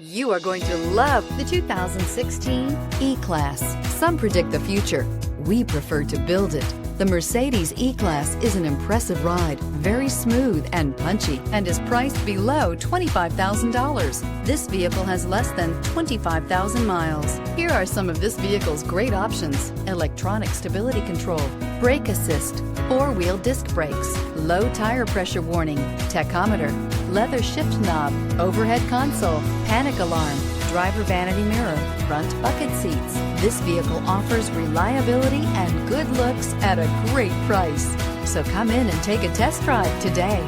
You are going to love the 2016 E-Class. Some predict the future. We prefer to build it. The Mercedes E-Class is an impressive ride, very smooth and punchy, and is priced below $25,000. This vehicle has less than 25,000 miles. Here are some of this vehicle's great options: electronic stability control, brake assist, four-wheel disc brakes, low tire pressure warning, tachometer, leather shift knob, overhead console, panic alarm, driver vanity mirror, front bucket seats. This vehicle offers reliability and good looks at a great price. So come in and take a test drive today.